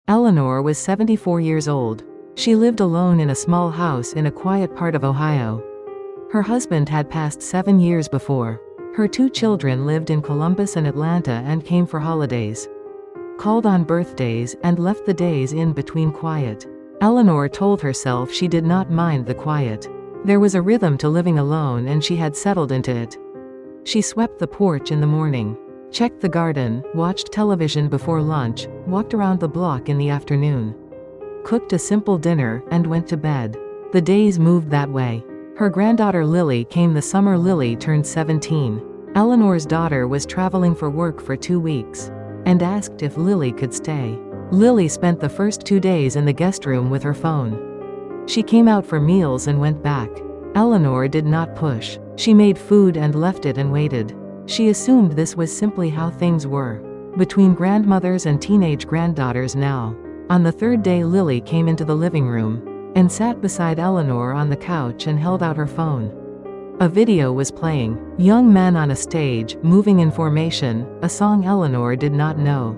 Eleanor was 74 years old. She lived alone in a small house in a quiet part of Ohio. Her husband had passed 7 years before. Her 2 children lived in Columbus and Atlanta and came for holidays. Called on birthdays and left the days in between quiet. Eleanor told herself she did not mind the quiet. There was a rhythm to living alone and she had settled into it. She swept the porch in the morning, checked the garden, watched television before lunch, walked around the block in the afternoon, cooked a simple dinner, and went to bed. The days moved that way. Her granddaughter Lily came the summer Lily turned 17. Eleanor's daughter was traveling for work for 2 weeks, and asked if Lily could stay. Lily spent the first 2 days in the guest room with her phone. She came out for meals and went back. Eleanor did not push. She made food and left it and waited. She assumed this was simply how things were between grandmothers and teenage granddaughters now. On the 3rd day, Lily came into the living room and sat beside Eleanor on the couch and held out her phone. A video was playing. Young men on a stage, moving in formation, a song Eleanor did not know.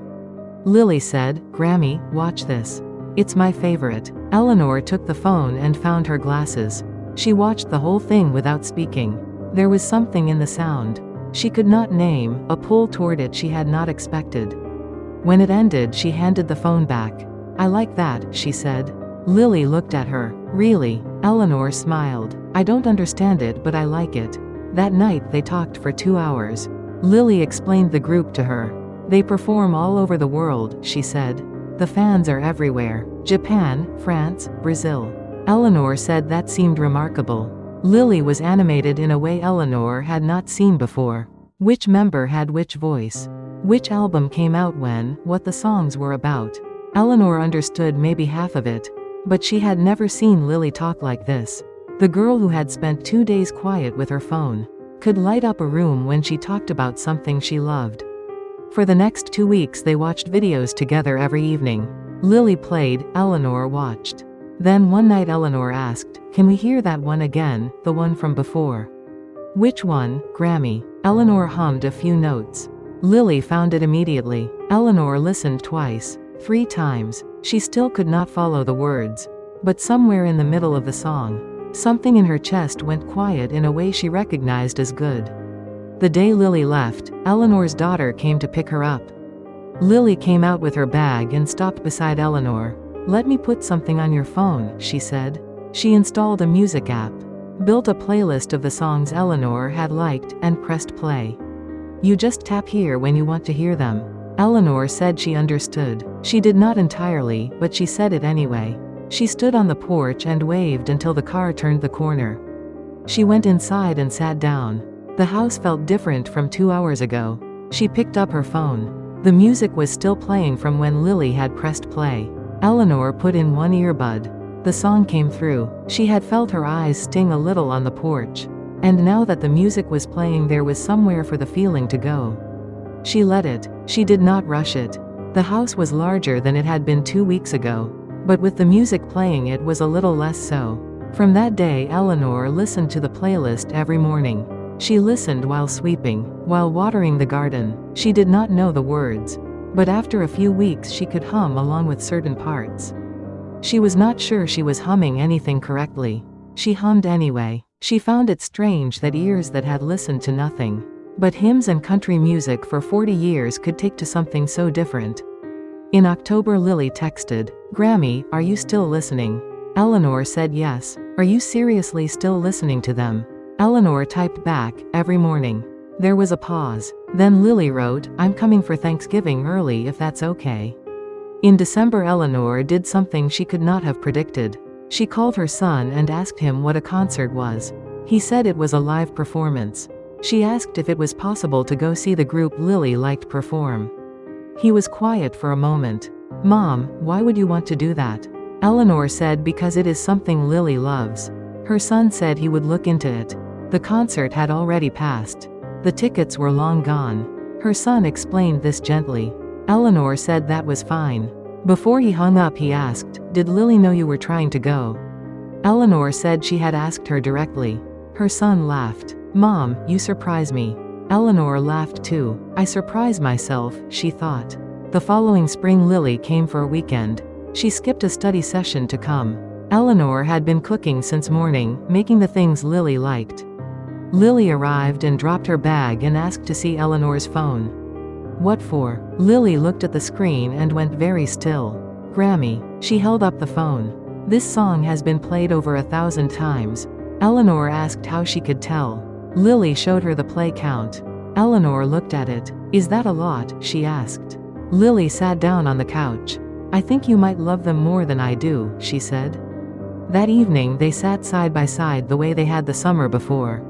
Lily said, "Grammy, watch this. It's my favorite." Eleanor took the phone and found her glasses. She watched the whole thing without speaking. There was something in the sound she could not name, a pull toward it she had not expected. When it ended, she handed the phone back. "I like that," she said. Lily looked at her. "Really?" Eleanor smiled. "I don't understand it, but I like it." That night they talked for 2 hours. Lily explained the group to her. "They perform all over the world," she said. "The fans are everywhere. Japan, France, Brazil." Eleanor said that seemed remarkable. Lily was animated in a way Eleanor had not seen before. Which member had which voice? Which album came out when, what the songs were about. Eleanor understood maybe half of it. But she had never seen Lily talk like this. The girl who had spent 2 days quiet with her phone could light up a room when she talked about something she loved. For the next 2 weeks they watched videos together every evening. Lily played, Eleanor watched. Then one night Eleanor asked, "Can we hear that one again, the one from before?" "Which one, Grammy?" Eleanor hummed a few notes. Lily found it immediately. Eleanor listened twice, 3 times. She still could not follow the words. But somewhere in the middle of the song, something in her chest went quiet in a way she recognized as good. The day Lily left, Eleanor's daughter came to pick her up. Lily came out with her bag and stopped beside Eleanor. "Let me put something on your phone," she said. She installed a music app, built a playlist of the songs Eleanor had liked, and pressed play. "You just tap here when you want to hear them." Eleanor said she understood. She did not entirely, but she said it anyway. She stood on the porch and waved until the car turned the corner. She went inside and sat down. The house felt different from 2 hours ago. She picked up her phone. The music was still playing from when Lily had pressed play. Eleanor put in one earbud. The song came through. She had felt her eyes sting a little on the porch. And now that the music was playing, there was somewhere for the feeling to go. She let it. She did not rush it. The house was larger than it had been 2 weeks ago. But with the music playing, it was a little less so. From that day, Eleanor listened to the playlist every morning. She listened while sweeping, while watering the garden. She did not know the words. But after a few weeks she could hum along with certain parts. She was not sure she was humming anything correctly. She hummed anyway. She found it strange that ears that had listened to nothing but hymns and country music for 40 years could take to something so different. In October, Lily texted, "Grammy, are you still listening?" Eleanor said yes. "Are you seriously still listening to them?" Eleanor typed back, "Every morning." There was a pause. Then Lily wrote, "I'm coming for Thanksgiving early if that's okay." In December, Eleanor did something she could not have predicted. She called her son and asked him what a concert was. He said it was a live performance. She asked if it was possible to go see the group Lily liked perform. He was quiet for a moment. "Mom, why would you want to do that?" Eleanor said because it is something Lily loves. Her son said he would look into it. The concert had already passed. The tickets were long gone. Her son explained this gently. Eleanor said that was fine. Before he hung up, he asked, "Did Lily know you were trying to go?" Eleanor said she had asked her directly. Her son laughed. "Mom, you surprise me." Eleanor laughed too. "I surprise myself," she thought. The following spring Lily came for a weekend. She skipped a study session to come. Eleanor had been cooking since morning, making the things Lily liked. Lily arrived and dropped her bag and asked to see Eleanor's phone. What for? Lily looked at the screen and went very still. Grammy. She held up the phone. This song has been played over 1,000 times. Eleanor asked how she could tell. Lily showed her the play count. Eleanor looked at it. Is that a lot? She asked. Lily sat down on the couch. I think you might love them more than I do, she said. That evening they sat side by side the way they had the summer before.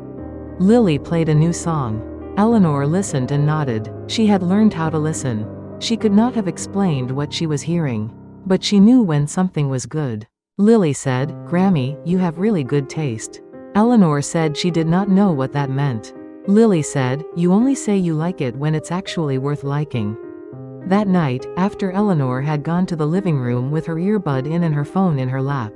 Lily played a new song. Eleanor listened and nodded. She had learned how to listen. She could not have explained what she was hearing, but she knew when something was good. Lily said, Grammy, you have really good taste. Eleanor said she did not know what that meant. Lily said, you only say you like it when it's actually worth liking. That night, after Eleanor had gone to the living room with her earbud in and her phone in her lap,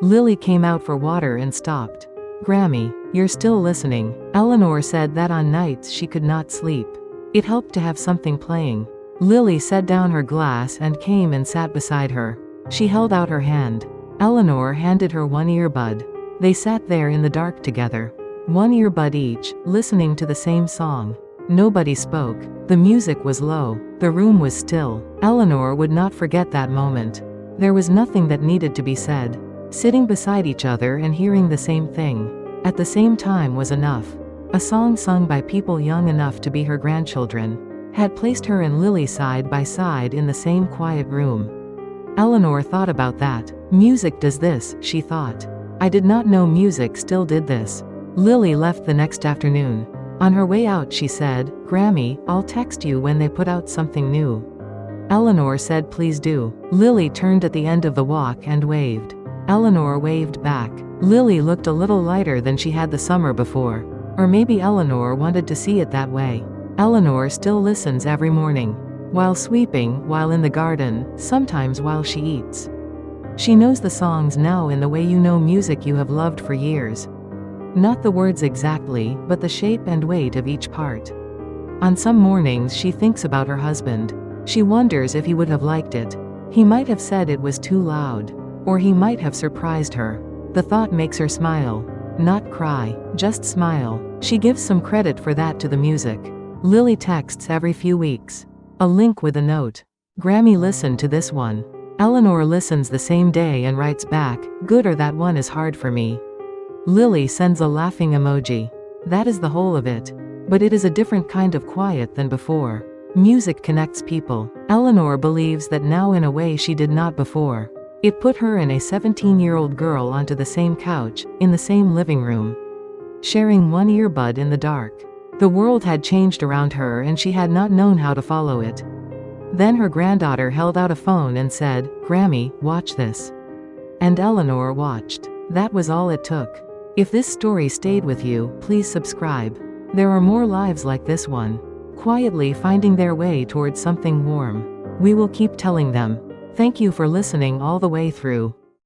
Lily came out for water and stopped. Grammy, you're still listening. Eleanor said that on nights she could not sleep. It helped to have something playing. Lily set down her glass and came and sat beside her. She held out her hand. Eleanor handed her one earbud. They sat there in the dark together. One earbud each, listening to the same song. Nobody spoke. The music was low. The room was still. Eleanor would not forget that moment. There was nothing that needed to be said. Sitting beside each other and hearing the same thing at the same time was enough. A song sung by people young enough to be her grandchildren had placed her and Lily side by side in the same quiet room. Eleanor thought about that. Music does this, she thought. I did not know music still did this. Lily left the next afternoon. On her way out she said, Grammy, I'll text you when they put out something new. Eleanor said please do. Lily turned at the end of the walk and waved. Eleanor waved back. Lily looked a little lighter than she had the summer before. Or maybe Eleanor wanted to see it that way. Eleanor still listens every morning. While sweeping, while in the garden, sometimes while she eats. She knows the songs now in the way you know music you have loved for years. Not the words exactly, but the shape and weight of each part. On some mornings she thinks about her husband. She wonders if he would have liked it. He might have said it was too loud. Or he might have surprised her. The thought makes her smile. Not cry, just smile. She gives some credit for that to the music. Lily texts every few weeks. A link with a note. Grammy listened to this one. Eleanor listens the same day and writes back, good or that one is hard for me. Lily sends a laughing emoji. That is the whole of it. But it is a different kind of quiet than before. Music connects people. Eleanor believes that now in a way she did not before. It put her and a 17-year-old girl onto the same couch, in the same living room, sharing one earbud in the dark. The world had changed around her and she had not known how to follow it. Then her granddaughter held out a phone and said, Grammy, watch this. And Eleanor watched. That was all it took. If this story stayed with you, please subscribe. There are more lives like this one, quietly finding their way towards something warm. We will keep telling them. Thank you for listening all the way through.